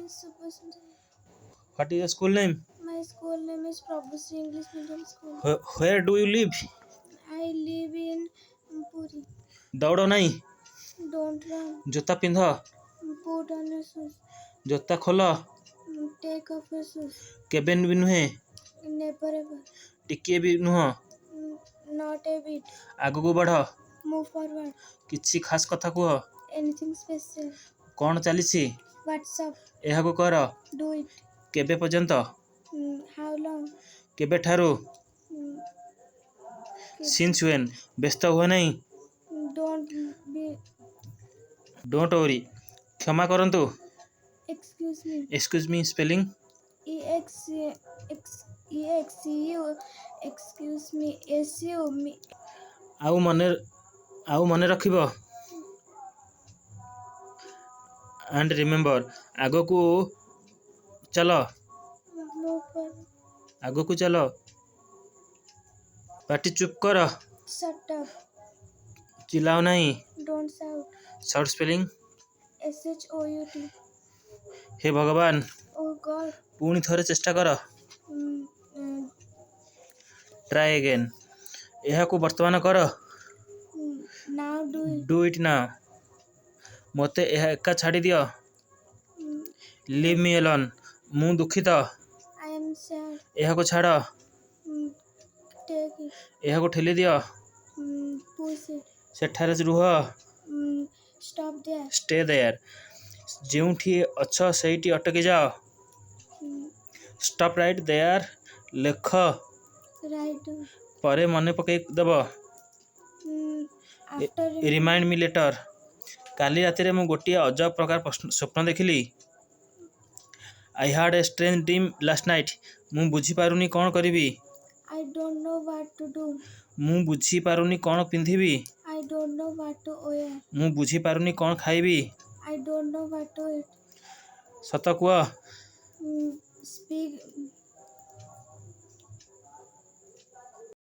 is Super Sundari. What is your school name? My school name is Prabhusri English Medium School. Where do you live? I live in Puri. दौड़ नहीं, Don't run. जूता पिंध, Put on your shoes. ଜୋତା ଖୋଲ, Take off your shoes. କେବେ ବି ନୁହେଁ, Never ever. ଟିକିଏ ବି ନୁହଁ, Not a bit. ଆଗକୁ ବଢ଼, Move forward. କିଛି ଖାସ୍ କଥା କୁହ, Anything special. କ'ଣ ଚାଲିଛି, What's up? ଏହାକୁ କର, Do it. କେବେ ପର୍ଯ୍ୟନ୍ତ, How long? କେବେଠାରୁ, ସିନ୍ସ ୱେନ୍, ବ୍ୟସ୍ତ ହୁଅ ନାହିଁ, Don't be. ଡୋଣ୍ଟ ୱରି, କ୍ଷମା କରନ୍ତୁ, Excuse me. ଏକ୍ସକ୍ୟୁଜ୍ ମି spelling, EXCU. Excuse me. SU me. ଆଉ ମନେ ରଖିବ, ଆଣ୍ଡ ରିମେମ୍ବର, ଆଗକୁ ଚାଲ, Move forward. ଆଗକୁ ଚାଲ, ପାଟି ଚୁପ୍ କର, Shut up. ଚିଲ୍ଲାଅ ନାହିଁ, Don't shout. Short spelling, SHOUT. ହେ ଭଗବାନ, Oh God. ପୁଣି ଥରେ ଚେଷ୍ଟା କର, ଟ୍ରାଏ ଏଗେନ୍, ଏହାକୁ ବର୍ତ୍ତମାନ କର, Now do it. Do it now, ମୋତେ ଏହା ଏକା ଛାଡ଼ି ଦିଅ, ଲିଭ୍ ମି ଏଲୋନ୍, ମୁଁ ଦୁଃଖିତ, I am sad. ଏହାକୁ ଛାଡ଼, Take it. ଏହାକୁ ଠେଲି ଦିଅ, Push it. ସେଠାରେ ରୁହ, Stop there. ଷ୍ଟେ ଦେୟାର, ଯେଉଁଠି ଅଛ ସେଇଠି ଅଟକି ଯାଅ, ଷ୍ଟପ୍ ରାଇଟ୍ ଦେୟାର, ଲେଖ, Right. ପରେ ମନେ ପକାଇ ଦେବ, After ରିମାଇଣ୍ଡ ମି ଲେଟର, କାଲି ରାତିରେ ମୁଁ ଗୋଟିଏ ଅଜବ ପ୍ରକାର ସ୍ୱପ୍ନ ଦେଖିଲି, I had a strange dream last night, ମୁଁ ବୁଝିପାରୁନି କ'ଣ କରିବି, I don't know what to do. ମୁଁ ବୁଝିପାରୁନି କ'ଣ ପିନ୍ଧିବି, I don't know what to wear. ମୁଁ ବୁଝିପାରୁନି କ'ଣ ଖାଇବି, I don't know what to eat. ସତ କୁହ, Speak